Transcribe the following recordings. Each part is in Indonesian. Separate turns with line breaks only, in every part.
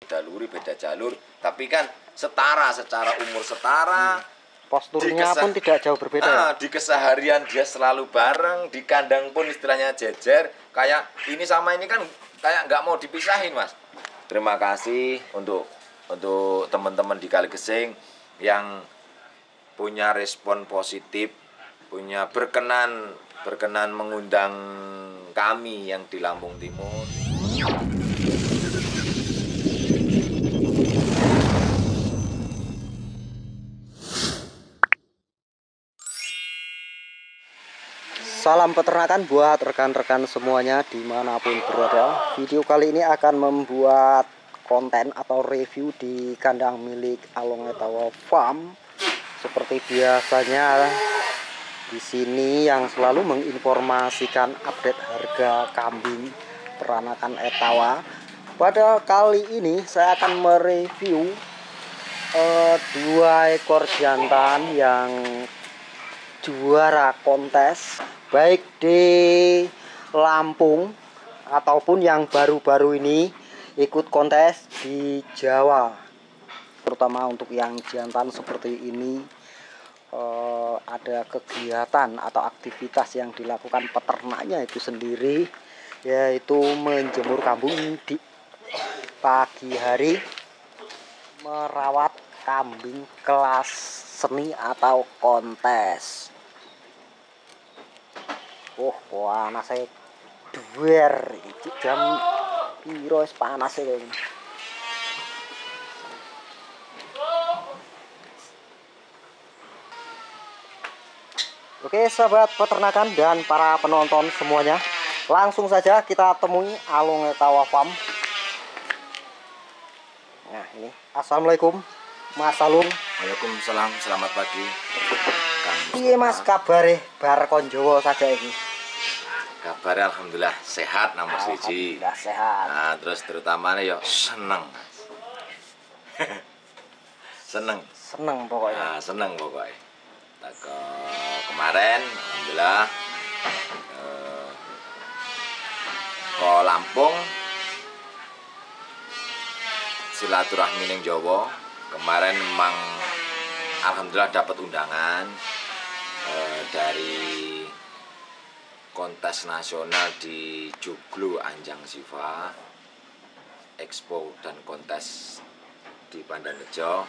didaluri beda jalur, tapi kan setara, secara umur setara.
Posturnya pun tidak jauh berbeda ya?
Di keseharian dia selalu bareng, di kandang pun istilahnya jejer. Kayak ini sama ini kan kayak nggak mau dipisahin, Mas. Terima kasih untuk teman-teman di Kaligesing yang punya respon positif, punya berkenan mengundang kami yang di Lampung Timur.
Salam peternakan buat rekan-rekan semuanya dimanapun berada. Video kali ini akan membuat konten atau review di kandang milik Alongetawa Farm. Seperti biasanya di sini yang selalu menginformasikan update harga kambing peranakan Etawa. Pada kali ini saya akan mereview 2 ekor jantan yang juara kontes baik di Lampung ataupun yang baru-baru ini ikut kontes di Jawa. Terutama untuk yang jantan seperti ini ada kegiatan atau aktivitas yang dilakukan peternaknya itu sendiri, yaitu menjemur kambing di pagi hari, merawat kambing kelas seni atau kontes. Panas saya duer iki jam piro wis panas iki. Oke sahabat peternakan dan para penonton semuanya, langsung saja kita temui Alongetawa Farm. Nah ini, assalamualaikum Mas Alung.
Waalaikumsalam, selamat pagi.
Iya Mas kabare bar konjowo saja ini.
Kabar alhamdulillah sehat nomor siji.
Alhamdulillah sehat.
Nah, terus terutamanya ya seneng. seneng
Pokoknya.
Nah, seneng pokoknya. Kemarin alhamdulillah ke Lampung silaturahmi ning Jawa. Kemarin memang alhamdulillah dapat undangan dari kontes nasional di Joglo Anjang Siva, Expo dan kontes di Pandanrejo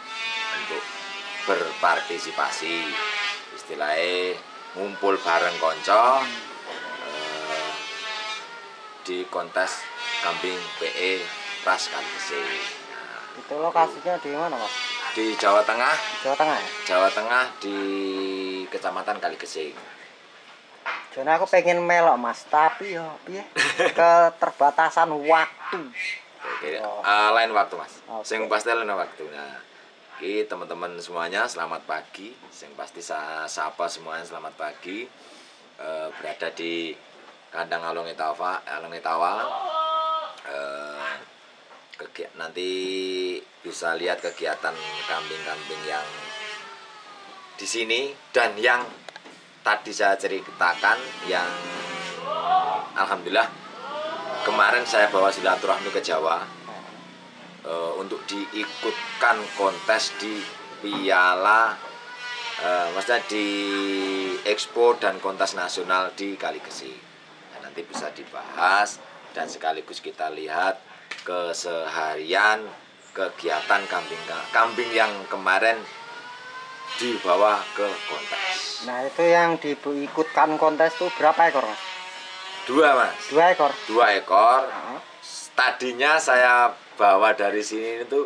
untuk berpartisipasi, istilahnya ngumpul bareng konco di kontes kambing PE Ras Kaligesing.
Itu lokasinya di mana Mas?
Di Jawa Tengah.
Jawa Tengah ya?
Jawa Tengah di Kecamatan Kaligesing.
Jadi aku pengen melok Mas, tapi yo piye keterbatasan waktu.
Lain waktu Mas.
Okay.
Sing pasti lain waktu. Nah, iki teman-teman semuanya selamat pagi. Sing pasti sapa semuanya selamat pagi. Berada di kandang Alongetawa. Nanti bisa lihat kegiatan kambing-kambing yang di sini dan yang tadi saya ceritakan yang alhamdulillah kemarin saya bawa silaturahmi ke Jawa untuk diikutkan kontes di Piala maksudnya di Expo dan kontes nasional di Kaligesing. Nah, nanti bisa dibahas dan sekaligus kita lihat keseharian kegiatan kambing yang kemarin dibawa ke kontes.
Nah itu yang diikutkan kontes tuh berapa ekor Mas?
2 Mas.
2 ekor.
2 ekor. Tadinya saya bawa dari sini itu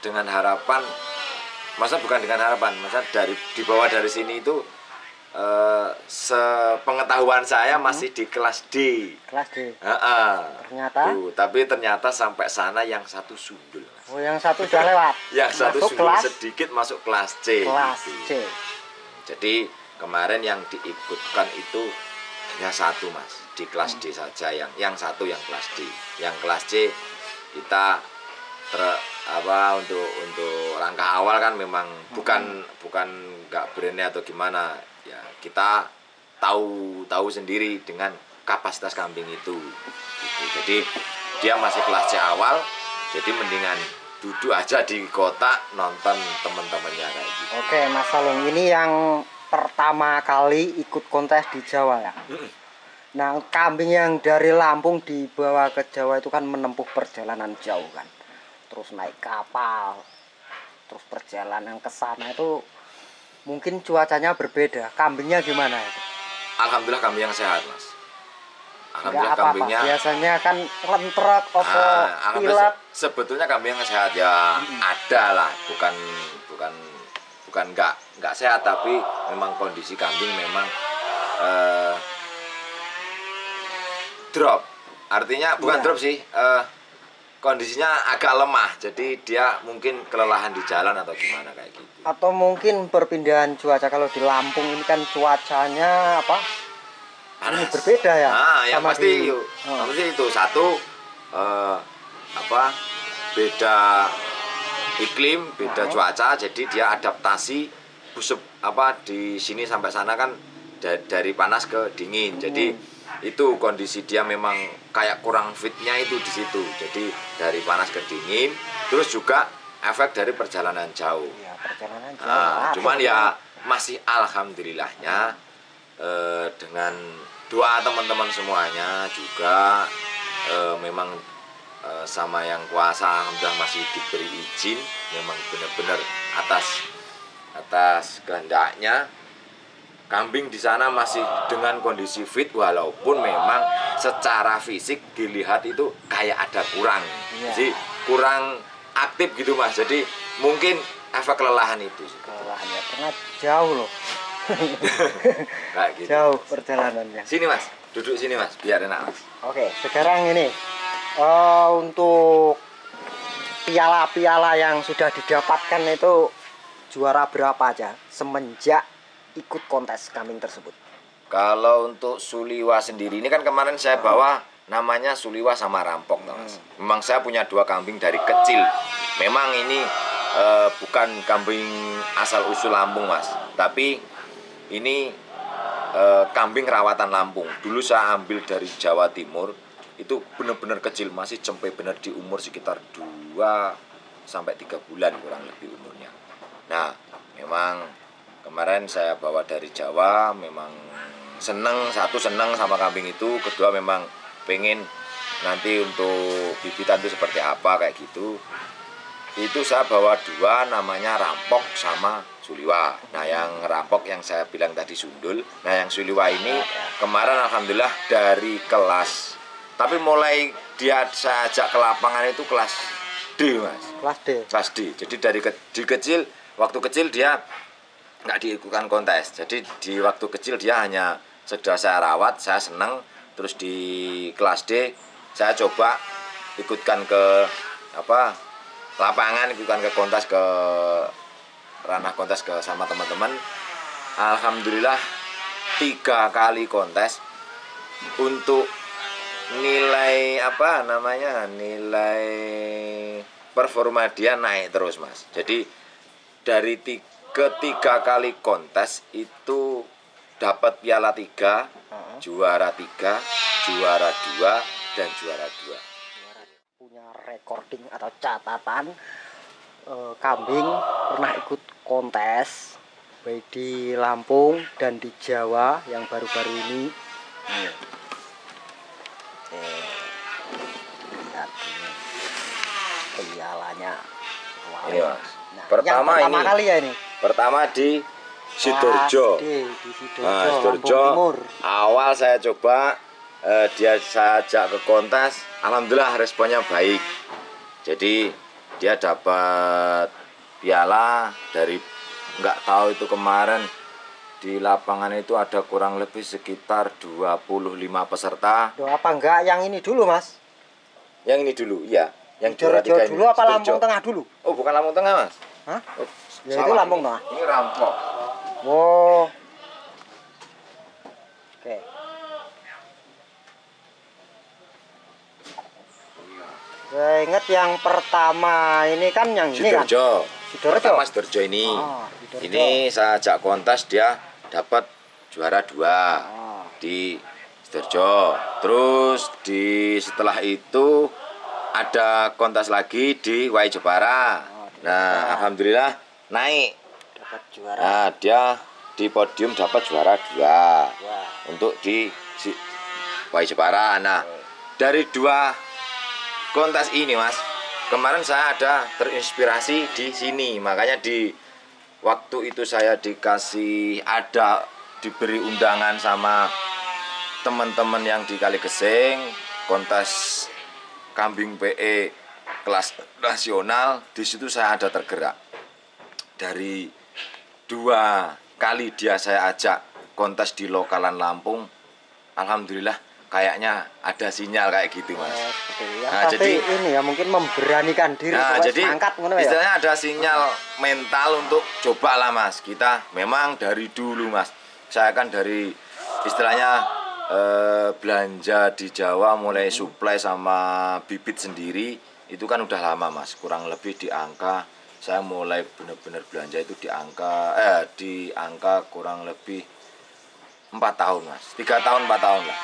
dengan harapan, masa bukan dengan harapan, masa dibawa dari sini itu sepengetahuan saya masih di kelas D.
Kelas D.
Ternyata? Tapi ternyata sampai sana yang satu sundul.
Oh, yang satu sudah lewat.
Yang satu
masuk
sundul
kelas,
sedikit masuk kelas C.
Kelas C.
Jadi kemarin yang diikutkan itu hanya 1 Mas, di kelas D saja, yang satu yang kelas D. Yang kelas C kita untuk langkah awal kan memang bukan nggak berani atau gimana. Ya, kita tahu sendiri dengan kapasitas kambing itu gitu. Jadi dia masih kelas C awal, Jadi mendingan duduk aja di kota nonton teman-temannya kayak gitu.
Oke, Mas Salung, ini yang pertama kali ikut kontes di Jawa ya. Nah, kambing yang dari Lampung dibawa ke Jawa itu kan menempuh perjalanan jauh kan. Terus naik kapal, terus perjalanan ke sana itu mungkin cuacanya berbeda. Kambingnya gimana itu?
Alhamdulillah kambing yang sehat, Mas. Alhamdulillah
Nggak apa-apa.
kambingnya.
Biasanya kan lentrek,
Alhamdulillah
pilek.
sebetulnya kambing yang sehat ya ada lah, bukan nggak sehat, tapi memang kondisi kambing memang drop. Artinya bukan drop sih, kondisinya agak lemah. Jadi dia mungkin kelelahan di jalan atau gimana kayak gitu.
Atau mungkin perpindahan cuaca. Kalau di Lampung ini kan cuacanya apa? Ini
Panas.
berbeda ya.
Yang
sama
pasti,
di-
yang pasti itu satu beda iklim, beda cuaca. Jadi dia adaptasi di sini sampai sana kan dari panas ke dingin. Jadi itu kondisi dia memang kayak kurang fitnya itu di situ. Jadi dari panas ke dingin, terus juga efek dari perjalanan jauh.
Ya, perjalanan jauh.
Cuman ya masih alhamdulillahnya dengan doa teman-teman semuanya juga memang sama yang kuasa alhamdulillah masih diberi izin, memang benar-benar atas kehendaknya. Kambing di sana masih dengan kondisi fit, walaupun memang secara fisik dilihat itu kayak ada kurang, jadi kurang aktif gitu Mas. Jadi mungkin efek kelelahan itu.
Kelelahan ya, karena jauh loh.
Kayak gitu.
Jauh perjalanannya.
Sini Mas, duduk sini Mas, biar enak Mas.
Oke, sekarang ini untuk piala-piala yang sudah didapatkan itu juara berapa aja semenjak ikut kontes kambing tersebut?
Kalau untuk Suliwa sendiri ini kan kemarin saya bawa namanya Suliwa sama Rampok, Mas. Memang saya punya 2 kambing dari kecil. Memang ini bukan kambing asal usul Lampung, Mas. Tapi ini kambing rawatan Lampung. Dulu saya ambil dari Jawa Timur. Itu benar-benar kecil, masih cempe benar di umur sekitar 2 sampai 3 bulan kurang lebih umurnya. Nah, memang kemarin saya bawa dari Jawa, memang seneng sama kambing itu, kedua memang pengen nanti untuk bibitan itu seperti apa kayak gitu. Itu saya bawa 2, namanya Rampok sama Suliwa. Nah, yang Rampok yang saya bilang tadi sundul. Nah, yang Suliwa ini kemarin alhamdulillah dari kelas, tapi mulai saya ajak ke lapangan itu kelas D, Mas.
Kelas D.
Kelas D. Jadi dari kecil, waktu kecil dia nggak diikutkan kontes. Jadi di waktu kecil dia hanya sudah saya rawat, saya senang. Terus di kelas D saya coba ikutkan ke lapangan, ikutkan ke kontes, ke ranah kontes sama teman-teman. Alhamdulillah 3 kali kontes. Untuk nilai nilai performa dia naik terus, Mas. Jadi dari ketiga kali kontes itu dapat piala 3, juara 3, juara 2, dan juara 2.
Punya recording atau catatan kambing pernah ikut kontes baik di Lampung dan di Jawa yang baru-baru ini. Lihat ini pialanya. Wow.
Ini, Mas.
Nah,
Pertama
yang pertama
ini.
kali ya ini.
Pertama di Sidoarjo.
Di Sidoarjo,
Nah,
Lampung Timur.
Awal saya coba saya ajak ke kontes, alhamdulillah responnya baik. Jadi dia dapat piala dari, nggak tahu itu kemarin di lapangan itu ada kurang lebih sekitar 25 peserta.
Duh, apa enggak yang ini dulu, Mas?
Yang ini dulu, iya. Yang juara 3
Sidoarjo
ini.
dulu apa
Sidoarjo.
Lampung Tengah dulu?
Oh, bukan Lampung Tengah, Mas.
Hah?
Oh,
Ya itu
salah.
Lampung Tengah.
Ini Rampok.
Oh. Oke. Saya ingat yang pertama ini kan yang ini kan.
Sidoarjo.
Sidoarjo.
Pertama Sidoarjo ini.
Sidoarjo.
Ini saya ajak kontes, dia dapat juara 2 di Sidoarjo. Terus setelah itu ada kontes lagi di Wai Jepara. Nah, alhamdulillah naik.
Dapat juara.
Nah, dia di podium dapat juara 2 untuk di Wai Jepara. Nah, dari 2 kontes ini, Mas, kemarin saya ada terinspirasi di sini. Makanya di waktu itu saya diberi undangan sama teman-teman yang di Kaligeseng, kontes kambing PE kelas nasional. Di situ saya ada tergerak. Dari 2 kali dia saya ajak kontes di lokalan Lampung, alhamdulillah kayaknya ada sinyal kayak gitu, Mas.
Ya.
Nah, jadi
ini ya mungkin memberanikan diri.
Nah, jadi istilahnya
ya?
ada sinyal mental untuk coba lah, Mas. Kita memang dari dulu, Mas. Saya kan dari istilahnya belanja di Jawa, mulai suplai sama bibit sendiri, itu kan udah lama, Mas. Kurang lebih di angka, saya mulai benar-benar belanja itu di angka kurang lebih 4 tahun, Mas. 3 tahun 4 tahun lah.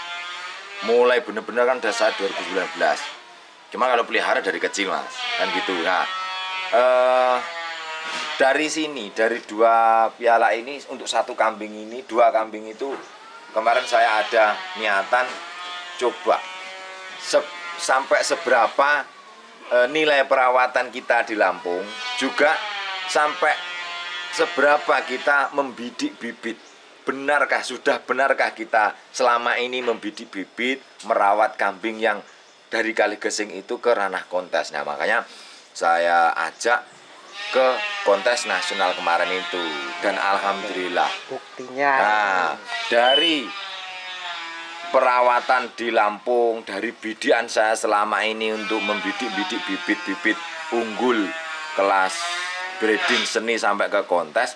Mulai benar-benar kan udah saya 2019. Cuma kalau pelihara dari kecil, Mas, kan gitu. Nah, dari sini, dari 2 piala ini untuk 1 kambing ini, 2 kambing itu kemarin saya ada niatan coba sampai seberapa nilai perawatan kita di Lampung, juga sampai seberapa kita membidik bibit. Sudah benarkah kita selama ini membidik bibit, merawat kambing yang dari Kaligeseng itu ke ranah kontes. Nah, makanya saya ajak ke kontes nasional kemarin itu. Dan alhamdulillah
buktinya.
Nah, dari perawatan di Lampung, dari bidikan saya selama ini untuk membidik-bidik bibit-bibit unggul kelas breeding seni sampai ke kontes,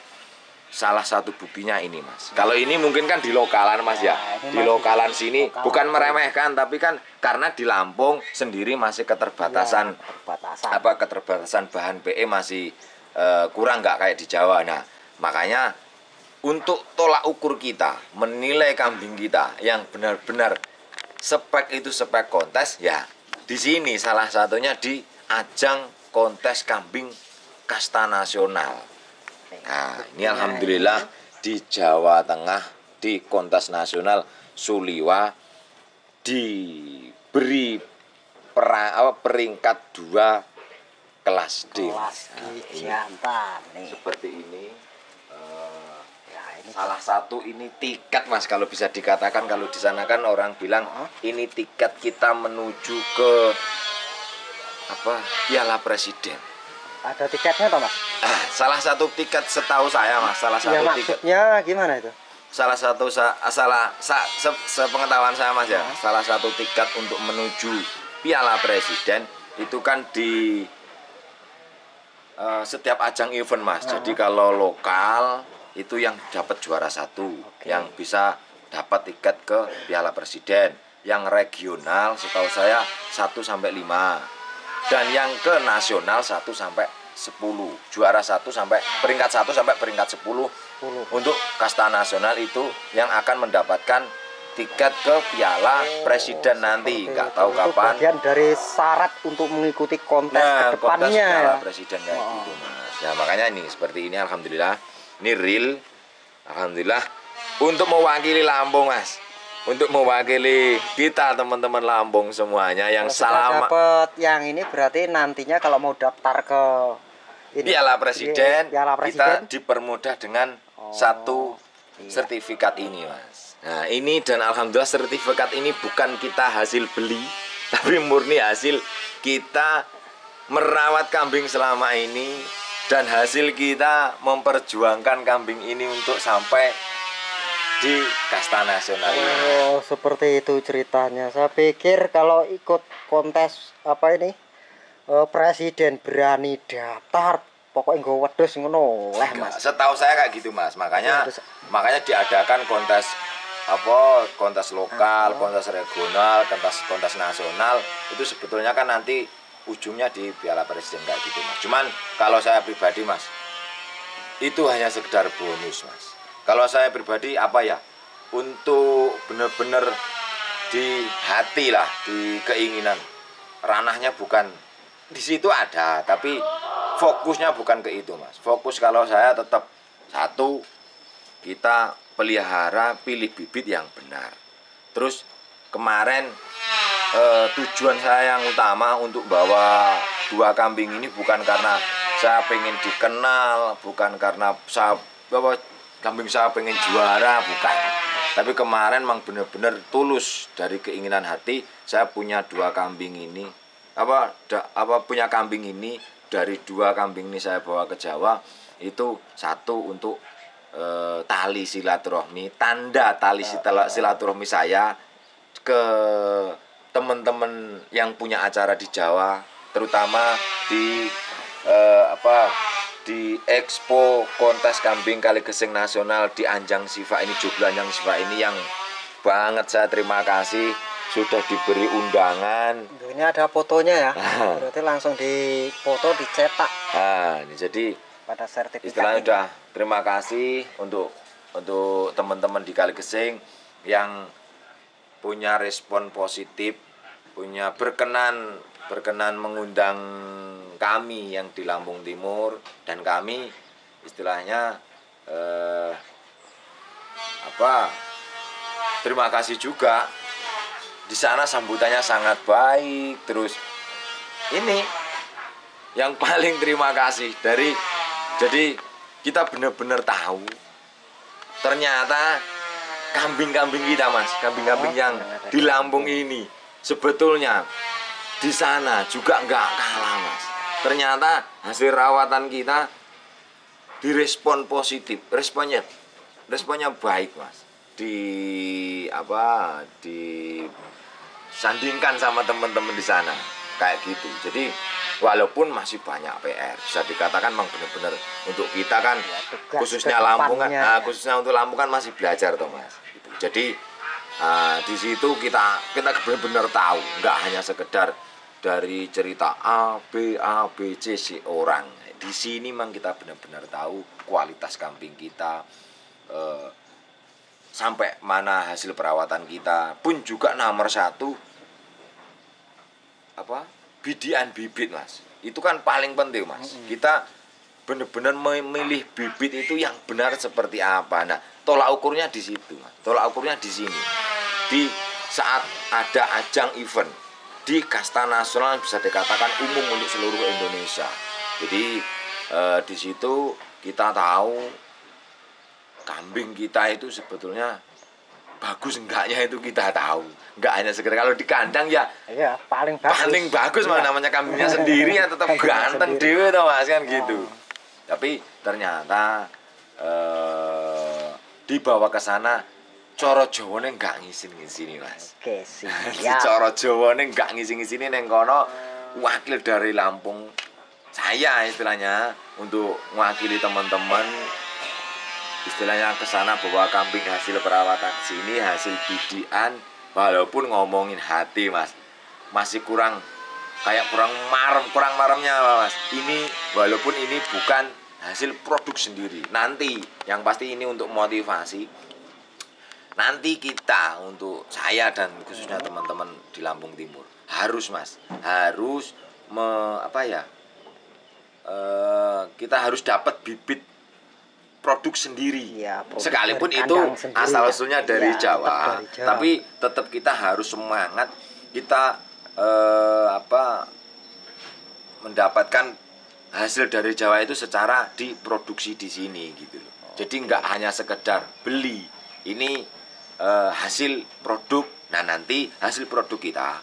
salah satu buktinya ini, Mas. Kalau ini mungkin kan di lokalan, Mas, ya. Di lokalan sini bukan meremehkan, tapi kan karena di Lampung sendiri masih keterbatasan bahan PE masih kurang, nggak kayak di Jawa. Nah, makanya untuk tolak ukur kita menilai kambing kita yang benar-benar spek itu spek kontes, ya di sini salah satunya di ajang kontes kambing kasta nasional. Nah, ini alhamdulillah di Jawa Tengah di kontes nasional Suliwa diberi peringkat 2 kelas D.
Jantan nih.
Seperti ini. Salah satu ini tiket, Mas, kalau bisa dikatakan. Kalau di sana kan orang bilang ini tiket kita menuju ke Piala Presiden.
Ada tiketnya toh, Mas?
Salah satu tiket setahu saya, Mas. Salah satu tiket.
Maksudnya gimana itu?
Salah satu sepengetahuan saya, Mas, ya. Salah satu tiket untuk menuju Piala Presiden itu kan di setiap ajang event, Mas. Jadi kalau lokal itu yang dapat juara 1, yang bisa dapat tiket ke Piala Presiden. Yang regional setahu saya 1 sampai 5. Dan yang ke nasional 1 sampai 10. Juara 1 sampai peringkat 1 sampai peringkat 10 untuk kasta nasional itu yang akan mendapatkan tiket ke Piala Presiden nanti. Nggak tahu kapan.
Bagian dari syarat untuk mengikuti kontes ke depannya.
Kontes Piala Presiden kayak gitu, Mas. Ya, makanya ini seperti ini, alhamdulillah. Ini real, alhamdulillah, untuk mewakili Lampung, Mas. Untuk mewakili kita teman-teman Lampung semuanya yang salah
dapat yang ini berarti nantinya kalau mau daftar ke
Piala Presiden, kita dipermudah dengan satu sertifikat ini, Mas. Nah, ini dan alhamdulillah sertifikat ini bukan kita hasil beli, tapi murni hasil kita merawat kambing selama ini dan hasil kita memperjuangkan kambing ini untuk sampai di kasta nasional.
Oh, seperti itu ceritanya. Saya pikir kalau ikut kontes presiden berani daftar, pokoknya nggak wedhus ngono leh, Mas.
Setahu saya kayak gitu, Mas. Makanya diadakan kontes kontes lokal, kontes regional, kontes nasional. Itu sebetulnya kan nanti ujungnya di Piala Presiden kayak gitu, Mas. Cuman kalau saya pribadi, Mas, itu hanya sekedar bonus, Mas. Kalau saya pribadi untuk benar-benar di hati lah, di keinginan ranahnya bukan di situ ada, tapi fokusnya bukan ke itu mas. Fokus kalau saya tetap satu, kita pelihara pilih bibit yang benar. Terus kemarin tujuan saya yang utama untuk bawa 2 kambing ini bukan karena saya pengen dikenal, bukan karena saya bawa kambing saya pengen juara, bukan. Tapi kemarin memang benar-benar tulus dari keinginan hati. Saya punya 2 kambing ini, punya kambing ini, dari 2 kambing ini saya bawa ke Jawa. Itu satu untuk tali silaturahmi, tanda tali silaturahmi saya ke teman-teman yang punya acara di Jawa, terutama di di Expo Kontes Kambing Kaligesing Nasional di Anjang Sifa ini, Joglo Anjang Sifa ini, yang banget saya terima kasih sudah diberi undangan.
Ini ada fotonya ya. Berarti langsung dipoto, dicetak.
Nah, ini jadi
pada sertifikat.
Istilahnya udah terima kasih untuk teman-teman di Kaligesing yang punya respon positif, punya berkenan mengundang kami yang di Lampung Timur, dan kami istilahnya terima kasih juga. Di sana sambutannya sangat baik. Terus ini yang paling terima kasih jadi kita benar-benar tahu ternyata kambing-kambing kita mas, kambing-kambing yang di Lampung ini sebetulnya di sana juga nggak kalah mas. Ternyata hasil rawatan kita direspon positif, responnya baik mas. Disandingkan sama teman-teman di sana kayak gitu. Jadi walaupun masih banyak PR, bisa dikatakan memang benar-benar untuk kita kan ya, khususnya Lampung kan, khususnya untuk Lampung kan masih belajar toh mas. Gitu. Jadi di situ kita benar-benar tahu, nggak hanya sekedar dari cerita A B C orang. Di sini memang kita benar-benar tahu kualitas kambing kita, sampai mana hasil perawatan kita, pun juga nomor 1 bidian bibit mas. Itu kan paling penting mas. Kita benar-benar memilih bibit itu yang benar seperti apa. Nah, tolak ukurnya di situ mas. Tolak ukurnya di sini. Di saat ada ajang event di kasta nasional, bisa dikatakan umum untuk seluruh Indonesia. Jadi di situ kita tahu kambing kita itu sebetulnya bagus enggaknya itu kita tahu. Enggak hanya sekedar kalau di kandang ya
paling bagus
ya. Namanya kambingnya sendiri ya tetap ganteng dewe toh mas kan gitu. Tapi ternyata dibawa ke sana coro Jawane enggak ngisin-ngisini mas.
Oke, siap.
Coro Jawane enggak ngisin-ngisini neng kono wakil dari Lampung. Saya istilahnya untuk mewakili teman-teman istilahnya ke sana bawa kambing hasil perawatan sini, hasil bidian, walaupun ngomongin hati mas, masih kurang maremnya mas. Ini walaupun ini bukan hasil produk sendiri, nanti yang pasti ini untuk motivasi. Nanti kita, untuk saya dan khususnya teman-teman di Lampung Timur harus mas, kita harus dapat bibit produk sendiri ya, sekalipun itu asal usulnya dari Jawa, tapi tetap kita harus semangat, kita mendapatkan hasil dari Jawa itu secara diproduksi di sini gitu loh. Jadi nggak hanya sekedar beli, ini hasil produk. Nah nanti hasil produk kita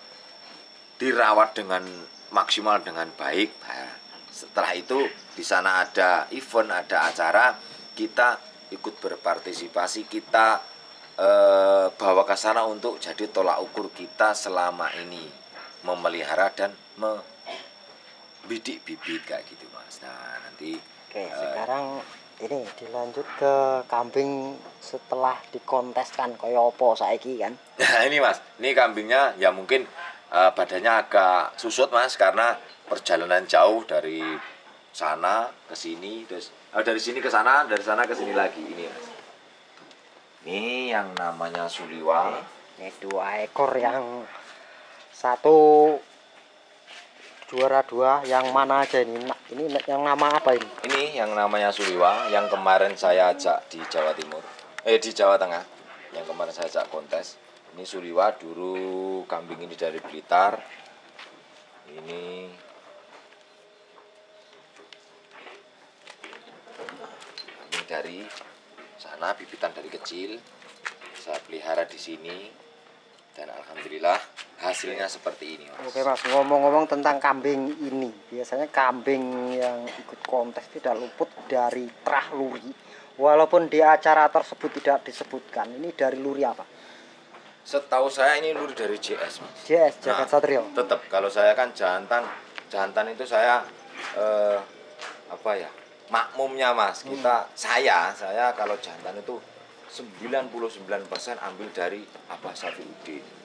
dirawat dengan maksimal dengan baik. Nah, setelah itu di sana ada event, ada acara, kita ikut berpartisipasi, kita bawa ke sana untuk jadi tolak ukur kita selama ini memelihara dan membidik bibit kayak gitu mas. Nah nanti
sekarang ini dilanjut ke kambing setelah dikonteskan koyo opo saiki kan.
Nah ini mas, ini kambingnya ya mungkin badannya agak susut mas, karena perjalanan jauh dari sana ke sini, terus dari sini ke sana, dari sana ke sini lagi. Ini mas, ini yang namanya Suliwa.
Ini 2 ekor, yang satu juara 2 yang mana aja ini? Ini yang nama apa ini?
Ini yang namanya Suliwa, yang kemarin saya ajak di Jawa Timur, di Jawa Tengah, yang kemarin saya ajak kontes. Ini Suliwa, dulu kambing ini dari Blitar. Ini kambing dari sana, bibitan dari kecil. Saya pelihara di sini dan alhamdulillah hasilnya seperti ini, Mas.
Oke Mas, ngomong-ngomong tentang kambing ini, biasanya kambing yang ikut kontes tidak luput dari terah luri. Walaupun di acara tersebut tidak disebutkan, ini dari luri apa?
Setahu saya ini luri dari JS, Mas.
JS, Jagat Satrio.
Tetap kalau saya kan jantan itu saya makmumnya, Mas. Saya kalau jantan itu 99% ambil dari Abah Safiuddin.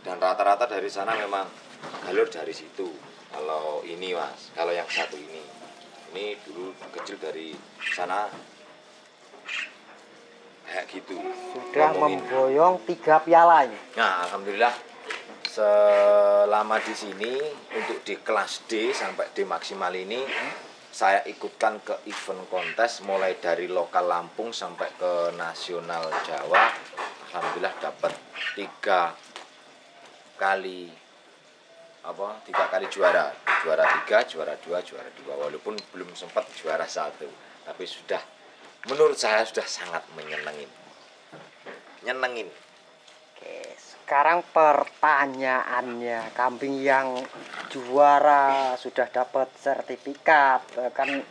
Dan rata-rata dari sana memang galur dari situ. Kalau ini, Mas, kalau yang satu ini dulu kecil dari sana kayak gitu.
Sudah memboyong 3 piala ini.
Nah, alhamdulillah selama di sini untuk di kelas D sampai D maksimal ini saya ikutkan ke event kontes mulai dari lokal Lampung sampai ke nasional Jawa. Alhamdulillah dapat 3 kali juara 3, juara 2, juara 2, walaupun belum sempat juara 1, tapi sudah menurut saya sudah sangat nyenengin.
Oke, sekarang pertanyaannya, kambing yang juara sudah dapat sertifikat kan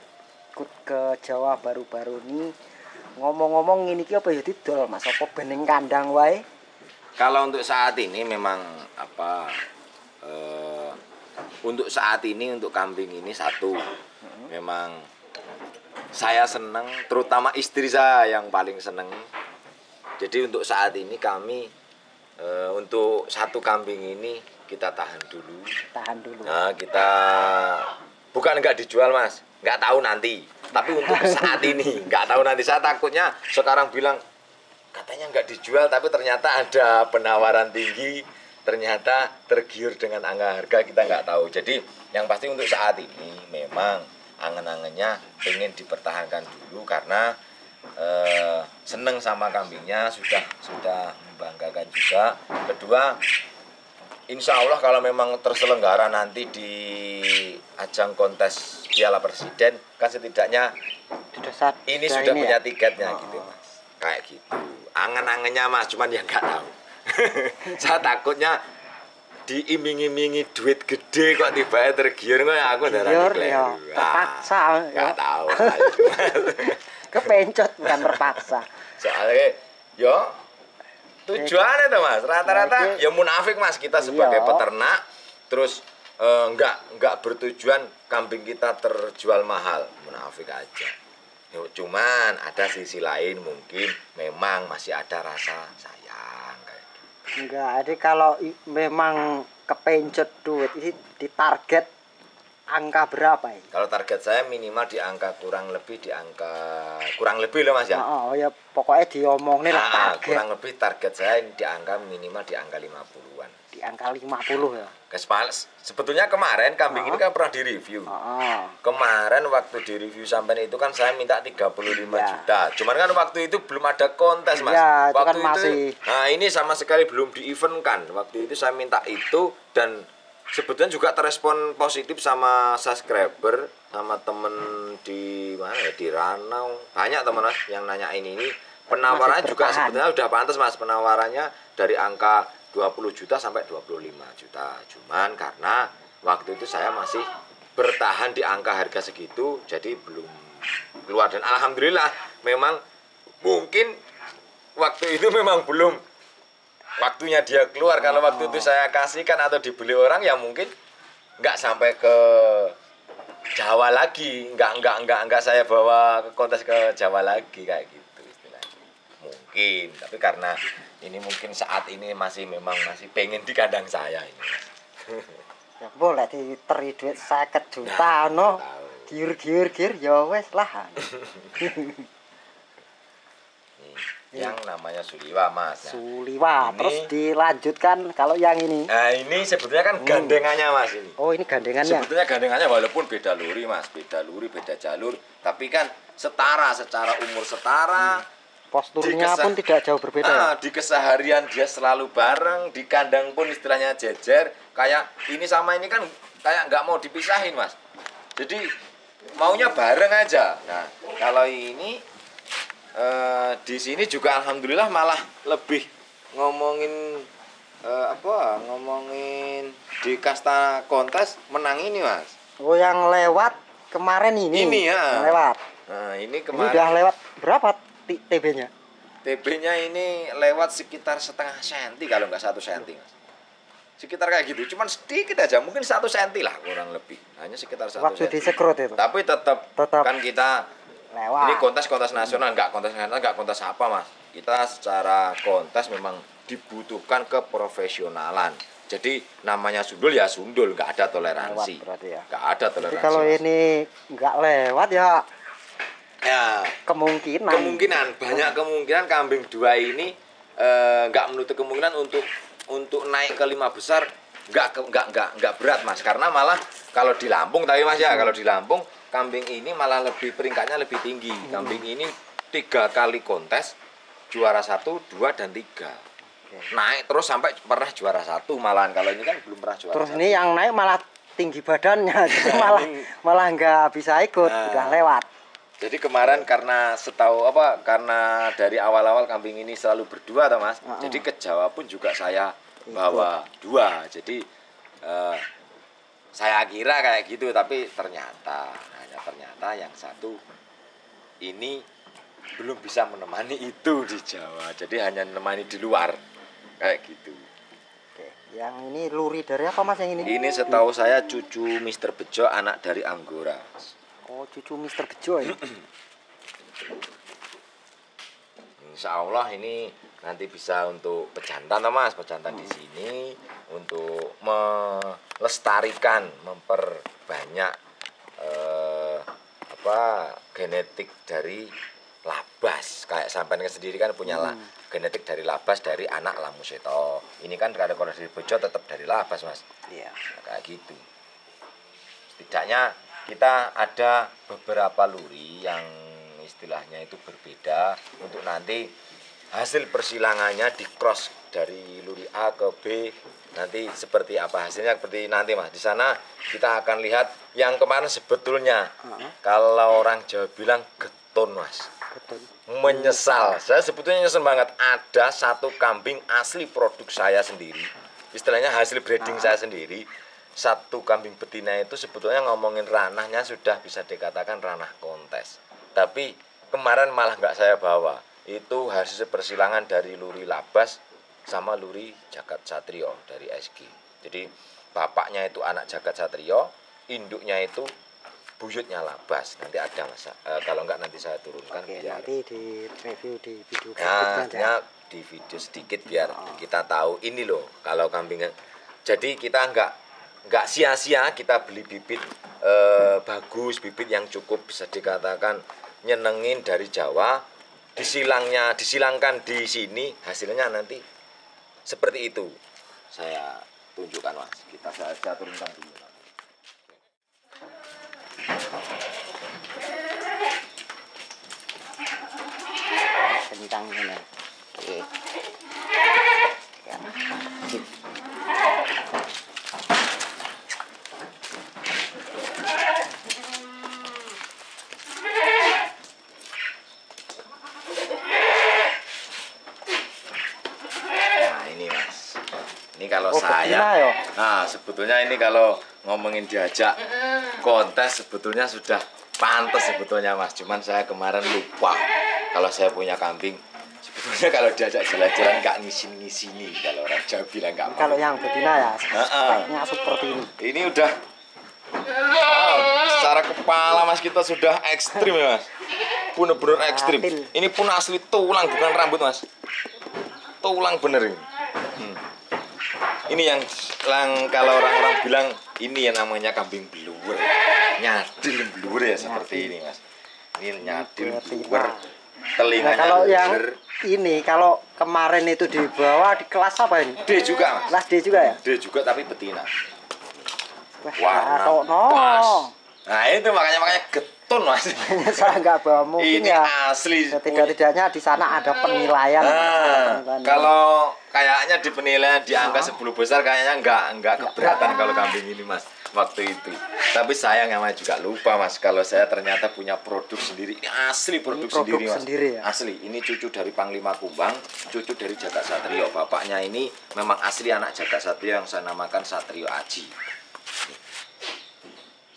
ikut ke Jawa baru-baru ini, ngomong-ngomong ini apa ya didol Mas, apa bening kandang wae?
Kalau untuk saat ini memang untuk saat ini untuk kambing ini satu memang saya senang, terutama istri saya yang paling senang. Jadi untuk saat ini kami untuk satu kambing ini kita tahan dulu. Nah, kita bukan nggak dijual, Mas, nggak tahu nanti. Tapi untuk saat ini nggak tahu nanti. Saya takutnya sekarang bilang katanya nggak dijual, tapi ternyata ada penawaran tinggi, ternyata tergiur dengan angka harga, kita nggak tahu. Jadi yang pasti untuk saat ini memang angen-angennya pengen dipertahankan dulu karena seneng sama kambingnya, sudah membanggakan juga. Kedua, insya Allah kalau memang terselenggara nanti di ajang kontes Piala Presiden, kan setidaknya ini sudah punya tiketnya gitu, Mas. Kayak gitu. Angen-angennya, Mas, cuman yang nggak tahu. Saya takutnya diiming-imingi duit gede kok tiba-tiba tergiur kok aku darah
ya, terpaksa.
Nggak tahu.
Kepencet bukan terpaksa.
Soalnya tujuannya tuh, Mas, rata-rata ya munafik, Mas, kita sebagai peternak terus nggak bertujuan kambing kita terjual mahal, munafik aja. Cuman ada sisi lain mungkin memang masih ada rasa sayang kayak gitu.
Enggak, jadi kalau memang kepencet duit ini ditarget angka berapa ini?
Kalau target saya minimal di angka kurang lebih loh, Mas, ya.
Oh ya, pokoknya diomongin lah target.
Kurang lebih target saya di angka minimal di angka 50-an.
Di angka 50 ya.
Sebetulnya kemarin kambing ini kan pernah direview. Kemarin waktu direview sampai itu kan saya minta 35 juta. Cuman kan waktu itu belum ada kontes, Mas.
Ya,
waktu
kan
itu, nah ini sama sekali belum di-event kan. Waktu itu saya minta itu dan sebetulnya juga terespon positif sama subscriber, sama temen di mana ya, di Ranau. Banyak teman, Mas, yang nanyain ini. Penawarannya juga sebetulnya udah pantas, Mas. Penawarannya dari angka 20 juta sampai 25 juta. Cuman karena waktu itu saya masih bertahan di angka harga segitu, jadi belum keluar. Dan alhamdulillah memang mungkin waktu itu memang belum waktunya dia keluar. Kalau waktu itu saya kasihkan atau dibeli orang ya mungkin nggak sampai ke Jawa lagi, nggak saya bawa ke kontes ke Jawa lagi kayak gitu istilahnya. Mungkin, tapi karena ini mungkin saat ini masih pengen di kandang saya ini.
Ya boleh diteri duit 50 juta no. Giur ya wes lah.
yang namanya Suliwa, Mas. Nah,
Suliwa.
ini,
terus dilanjutkan kalau yang ini.
Nah, ini sebetulnya kan gandengannya, Mas, ini.
Oh, ini gandengannya.
Sebetulnya gandengannya walaupun beda luri, Mas, beda luri, beda jalur, tapi kan setara, secara umur setara.
Posturnya pun tidak jauh berbeda. Ya?
Di keseharian dia selalu bareng, di kandang pun istilahnya jejer. Kayak ini sama ini kan kayak nggak mau dipisahin, Mas. Jadi maunya bareng aja. Nah, kalau ini di sini juga alhamdulillah malah lebih ngomongin ngomongin di kasta kontes menang ini, Mas.
Oh, yang lewat kemarin ini.
Ini ya.
Yang lewat.
Nah, ini kemarin.
Ini udah lewat berapa TB-nya?
TB-nya ini lewat sekitar setengah senti kalau nggak 1 senti, Mas. Sekitar kayak gitu, cuman sedikit aja, mungkin 1 senti lah kurang lebih, hanya sekitar 1
waktu
senti.
disekrut itu.
Tapi tetap kan kita
lewat.
Ini kontes nasional, nggak kontes nasional, nggak kontes apa, Mas. Kita secara kontes memang dibutuhkan keprofesionalan. Jadi namanya sundul ya sundul, nggak ada toleransi.
Ya.
Nggak ada toleransi.
Jadi kalau
Mas,
ini nggak lewat ya
kemungkinan banyak kemungkinan kambing 2 ini nggak menutup kemungkinan untuk naik ke 5 besar, nggak berat, Mas, karena malah kalau di Lampung tapi, Mas, ya kalau di Lampung kambing ini malah lebih peringkatnya lebih tinggi. Kambing ini 3 kali kontes juara 1, 2, dan 3 naik terus sampai pernah juara 1 malahan. Kalau ini kan belum pernah juara.
Terus
1.
Ini yang naik malah tinggi badannya jadi malah nggak bisa ikut. Udah lewat.
Jadi kemarin karena karena dari awal-awal kambing ini selalu berdua, toh, Mas. Jadi ke Jawa pun juga saya bawa 2. Jadi saya kira kayak gitu, tapi ternyata yang satu ini belum bisa menemani itu di Jawa. Jadi hanya menemani di luar kayak gitu.
Oke. Yang ini luri dari apa, Mas, yang ini?
Ini setahu saya cucu Mr. Bejo, anak dari Anggora.
Oh, cucu Mr. Bejo ya.
Insya Allah ini nanti bisa untuk pejantan, Mas, pejantan di sini untuk melestarikan, memperbanyak genetik dari labas. Kayak sampean sendiri kan punya genetik dari labas dari anak Lamuseto. Ini kan kalau dari Bejo tetap dari labas, Mas.
Iya.
Kayak gitu. Setidaknya kita ada beberapa luri yang istilahnya itu berbeda untuk nanti hasil persilangannya di cross dari luri A ke B, nanti seperti apa hasilnya, seperti nanti, Mas. Di sana kita akan lihat yang kemarin sebetulnya kalau orang Jawa bilang getun, Mas. Menyesal. Saya sebetulnya nyesel banget, ada 1 kambing asli produk saya sendiri. Istilahnya hasil breeding saya sendiri. 1 kambing betina itu sebetulnya ngomongin ranahnya sudah bisa dikatakan ranah kontes. Tapi kemarin malah nggak saya bawa. Itu hasil persilangan dari luri labas sama luri Jagat Satrio dari SG. Jadi bapaknya itu anak Jagat Satrio, induknya itu buyutnya labas. Nanti ada, Mas. Kalau nggak nanti saya turunkan.
Oke,
biar
nanti di review di video
berikutnya di video sedikit biar kita tahu ini loh kalau kambing. Jadi kita nggak sia-sia kita beli bibit bagus, bibit yang cukup bisa dikatakan nyenengin dari Jawa, disilangkan di sini, hasilnya nanti seperti itu. Saya tunjukkan, Mas. Saya turunkan dulu.
Kencang ini. Oke. Ya. Sip.
Kalau saya, nah sebetulnya ini kalau ngomongin diajak kontes sebetulnya sudah pantas sebetulnya, Mas. Cuman saya kemarin lupa kalau saya punya kambing. Sebetulnya kalau diajak jalan-jalan nggak ngisin-ngisini, kalau orang Jawa bilang nggak mau.
Kalau yang betina ya speknya seperti ini.
Ini udah secara kepala, Mas, kita sudah ekstrim ya, Mas. Bener-bener ekstrim. Ini pun asli tulang bukan rambut, Mas. Tulang bener ini. Ini yang kalau orang-orang bilang ini yang namanya kambing bluwer, nyadil bluwer ya seperti ini, Mas. Ini nyadil bluwer telinganya
kalau yang
luber.
ini kalau kemarin itu dibawa di kelas apa ini?
D juga mas.
Kelas D juga ya?
D juga tapi betina.
Wah,
Warna
no.
pas. Nah itu makanya getun mas.
Saya nggak bawa mungkin
Ini
ya.
asli.
Setidak-tidaknya di sana ada penilaian.
Kalau kayaknya di penilaian di angka 10 besar kayaknya nggak keberatan kalau kambing ini mas waktu itu. Tapi sayang namanya juga lupa mas kalau saya ternyata punya produk sendiri. Ini asli produk sendiri mas.
Sendiri, ya?
Asli. Ini cucu dari Panglima Kumbang, cucu dari Jagat Satrio. Bapaknya ini memang asli anak Jagat Satrio yang saya namakan Satrio Aji.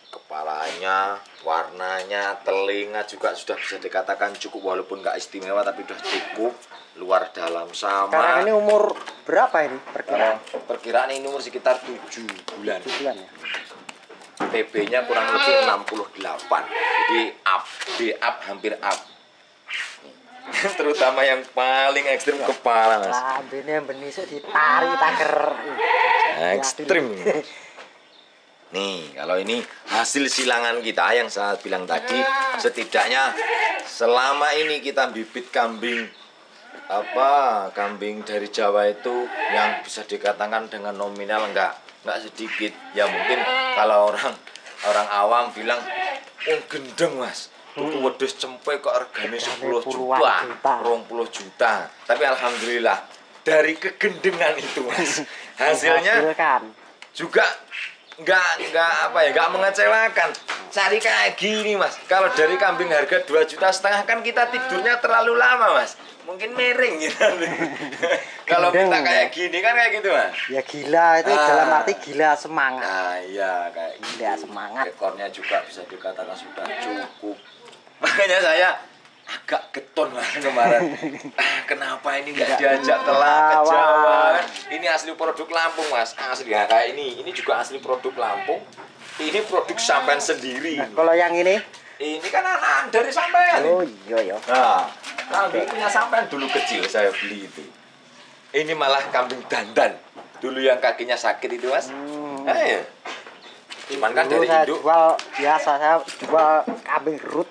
Kepalanya, warnanya, telinga juga sudah bisa dikatakan cukup walaupun nggak istimewa tapi sudah cukup. Luar dalam sama.
Sekarang ini umur berapa ini perkiraan?
Perkiraan ini umur sekitar 7 bulan.
7 bulan ya.
TB-nya kurang lebih 68. Jadi up hampir up. Terutama yang paling ekstrim kepala mas.
Lambene yang benisuk ditari taker.
Ekstrim. Nih, kalau ini hasil silangan kita yang saya bilang tadi, setidaknya selama ini kita bibit kambing kambing dari Jawa itu yang bisa dikatakan dengan nominal enggak sedikit. Ya mungkin kalau orang awam bilang gendeng mas. Tuku wedhus cempe kok regane 10 juta, 20 juta. Tapi alhamdulillah dari kegendengan itu mas, hasilnya juga nggak mengecewakan. Cari kayak gini mas. Kalau dari kambing harga 2,5 juta kan kita tidurnya terlalu lama mas. Mungkin miring gitu. Kalau kita kayak gini kan kayak gitu mas.
Ya gila itu dalam arti gila semangat.
Nah iya kayak
gila semangat.
Ekornya juga bisa dikatakan sudah cukup. Makanya saya agak geton mas kemarin. Kenapa ini nggak diajak ke Jawa? Ini asli produk Lampung mas, asli ya kayak ini juga asli produk Lampung. Ini produk sampean sendiri.
Nah, kalau yang ini
kan anak dari sampean.
Oh iya ya.
Nah, kambing punya sampean dulu kecil saya beli itu. Ini malah kambing dandan. Dulu yang kakinya sakit itu mas. Ya. Cuman kan
dulu
dari
saya
induk.
saya jual kambing rut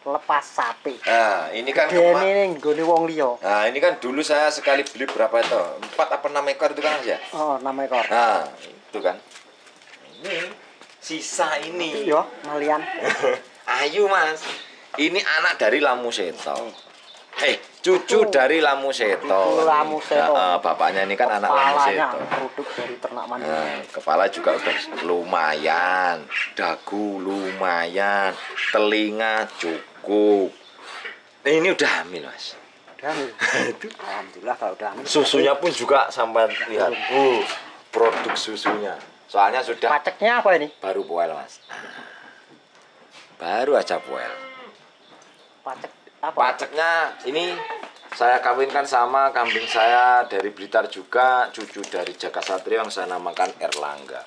lepas sapi.
Nah, ini kan
ini nggone wong liya.
Nah, ini kan dulu saya sekali beli berapa itu? 4 apa 6 ekor itu kan Mas ya?
Oh, 6 ekor.
Nah, itu kan. Ini sisa ini.
Iya, malian.
Ayu, Mas. Ini anak dari Lamu Seto. Cucu dari Lamu Seto.
Lamu Seto.
Bapaknya ini kan anak Lamu Seto.
Produk dari ternak mandiri.
Nah, kepala juga udah lumayan, dagu lumayan, telinga cukup. Ini udah hamil, Mas.
Udah hamil. Alhamdulillah kalau udah hamil.
Susunya pun juga sampai lihat. Produk susunya. Soalnya sudah.
Paceknya apa ini?
Baru poel, Mas. Baru aja poel.
Pacek apa?
Paceknya ini saya kawinkan sama kambing saya dari Blitar juga, cucu dari Jagat Satrio yang saya namakan Erlangga.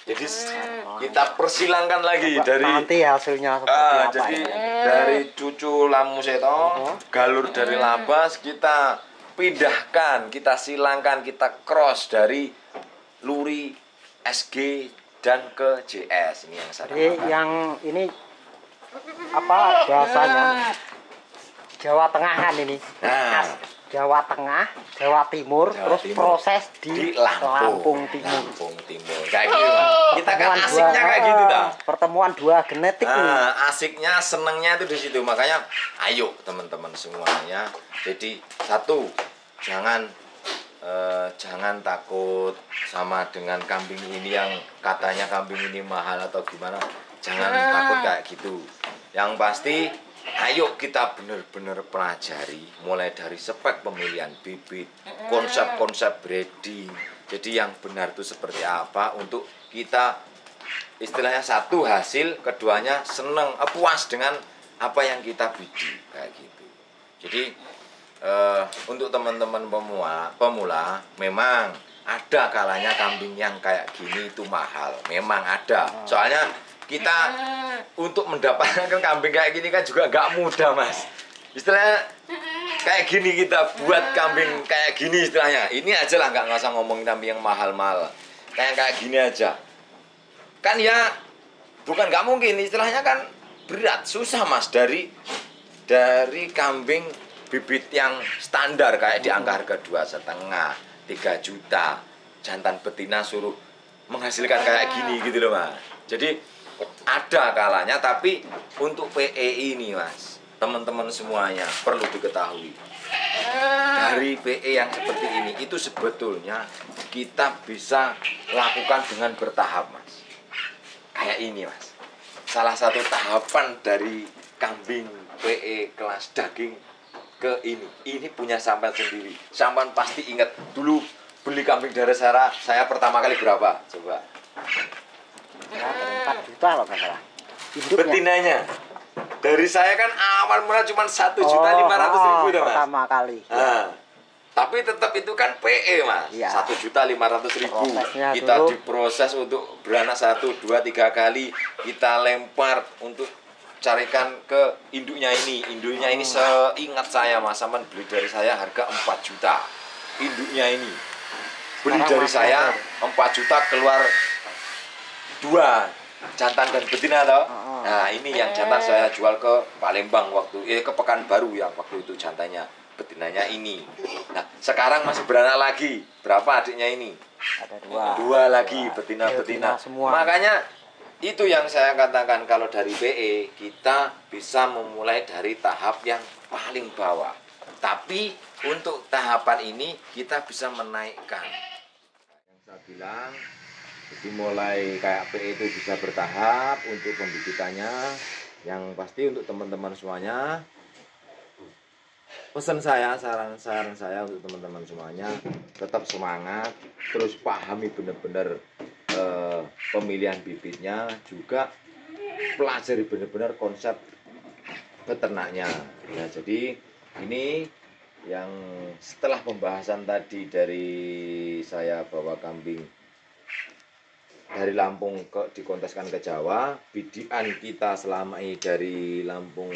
Jadi kita persilangkan lagi dari
nanti hasilnya seperti apa
jadi
ini?
dari cucu Lamu Seto, galur dari Labas kita pindahkan, kita silangkan, kita cross dari Luri SG dan ke JS ini yang saya namakan.
Yang ini apa bahasanya? Jawa Tengahan ini.
Nah,
Jawa Tengah, Jawa Timur,
Jawa
terus
Timur.
Proses di
Lampung
Timur.
Lampung Timur. Kayak gitu. Kita kan asiknya kayak gitu dah.
Pertemuan dua genetik nih.
Asiknya, senengnya itu di situ. Makanya ayo teman-teman semuanya. Jadi satu, jangan takut sama dengan kambing ini yang katanya kambing ini mahal atau gimana. Jangan takut kayak gitu. Yang pasti ayo kita benar-benar pelajari mulai dari spek pemilihan bibit, konsep-konsep breeding. Jadi yang benar itu seperti apa untuk kita istilahnya satu hasil, keduanya seneng, puas dengan apa yang kita bidik kayak gitu. Jadi untuk teman-teman pemula memang ada kalanya kambing yang kayak gini itu mahal, memang ada. Soalnya kita untuk mendapatkan kambing kayak gini kan juga gak mudah mas. Istilahnya kayak gini kita buat kambing kayak gini istilahnya. Ini aja lah nggak usah ngomongin kambing yang mahal-mahal. Kayak gini aja. Kan ya bukan nggak mungkin istilahnya kan berat, susah mas dari dari kambing bibit yang standar kayak di angka harga 2,5, 3 juta, jantan betina suruh menghasilkan kayak gini gitu loh Mas. Jadi ada kalanya, tapi untuk PE ini Mas, teman-teman semuanya perlu diketahui, dari PE yang seperti ini itu sebetulnya kita bisa lakukan dengan bertahap Mas. Kayak ini Mas, salah satu tahapan dari kambing PE kelas daging ke ini punya sampean sendiri. Sampean pasti ingat dulu beli kambing dari saya pertama kali berapa? Coba.
Ya, 4 juta loh nggak salah. Induknya.
Betinanya dari saya kan awal mula cuma 1.500.000 itu Mas.
Pertama kali.
Nah, tapi tetap itu kan PE Mas.
Ya.
1.500.000.
Prosesnya
Kita
dulu.
diproses untuk beranak 1, 2, 3 kali. Kita lempar untuk carikan ke induknya ini. Induknya ini seingat saya Mas, sampean beli dari saya harga 4 juta. Induknya ini beli
Sekarang
dari
Mas
saya
Heather.
4 juta keluar 2 jantan dan betina toh. Nah, ini yang jantan saya jual ke Palembang ke Pekanbaru yang waktu itu jantannya, betinanya ini. Nah, sekarang masih beranak lagi. Berapa adiknya ini?
Ada
2 lagi betina-betina.
Semua.
Makanya itu yang saya katakan, kalau dari PE kita bisa memulai dari tahap yang paling bawah. Tapi untuk tahapan ini kita bisa menaikkan. Yang saya bilang, jadi mulai kayak PE itu bisa bertahap untuk pembibitannya. Yang pasti untuk teman-teman semuanya, pesan saya, saran saya untuk teman-teman semuanya, tetap semangat, terus pahami benar-benar pemilihan bibitnya, juga pelajari benar-benar konsep peternaknya. Nah, jadi ini yang setelah pembahasan tadi dari saya bawa kambing dari Lampung dikonteskan ke Jawa, bidian kita selama ini dari Lampung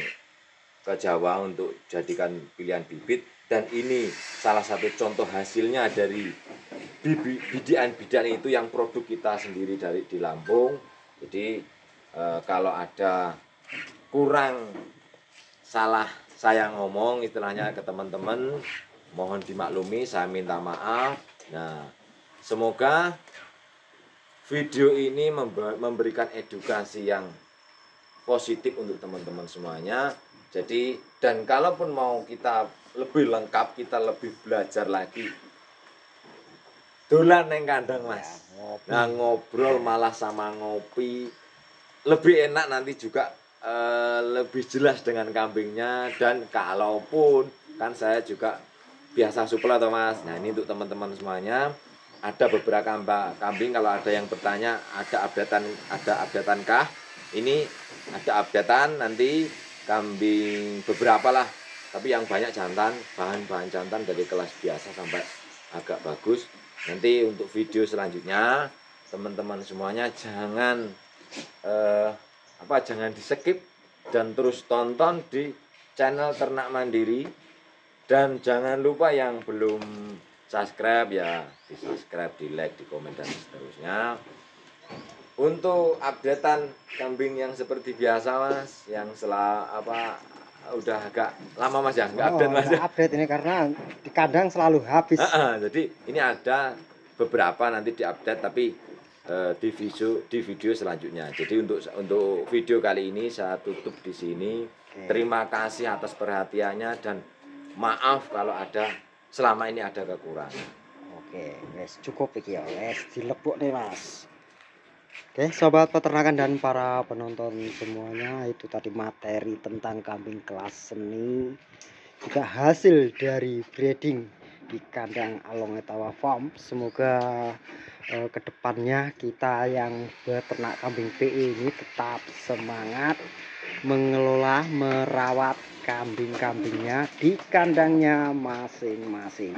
ke Jawa untuk jadikan pilihan bibit, dan ini salah satu contoh hasilnya dari bidian itu yang produk kita sendiri di Lampung. Jadi kalau ada kurang salah saya ngomong istilahnya ke teman-teman, mohon dimaklumi, saya minta maaf. Nah, semoga video ini memberikan edukasi yang positif untuk teman-teman semuanya. Jadi, dan kalaupun mau kita lebih lengkap, kita lebih belajar lagi, dolan neng kandang Mas. Nah, ngobrol malah sama ngopi lebih enak, nanti juga lebih jelas dengan kambingnya. Dan kalaupun kan saya juga biasa suplai atau Mas. Nah, ini untuk teman-teman semuanya, ada beberapa kambing, kalau ada yang bertanya ada updatean kah? Ini ada updatean, nanti kambing beberapa lah, tapi yang banyak jantan, bahan jantan dari kelas biasa sampai agak bagus. Nanti untuk video selanjutnya teman-teman semuanya jangan jangan di skip dan terus tonton di channel Ternak Mandiri. Dan jangan lupa yang belum subscribe ya di subscribe, di like, di komen, dan seterusnya. Untuk updatean kambing yang seperti biasa Mas, yang udah agak lama Mas ya, nggak update Mas ya.
Update ini karena di kandang selalu habis.
Jadi ini ada beberapa nanti diupdate, tapi di video selanjutnya. Jadi untuk video kali ini saya tutup di sini. Terima kasih atas perhatiannya, dan maaf kalau selama ini ada kekurangan.
Oke, wes cukup iki ya, wes dilebok nih Mas. Oke, sobat peternakan dan para penonton semuanya, itu tadi materi tentang kambing kelas seni, juga hasil dari breeding di kandang Along Etawa Farm. Semoga kedepannya kita yang beternak kambing PE ini tetap semangat mengelola, merawat kambing-kambingnya di kandangnya masing-masing.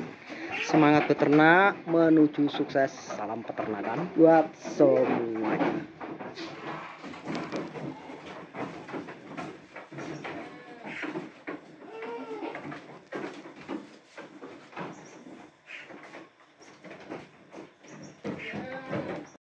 Semangat beternak menuju sukses. Salam peternakan buat semuanya.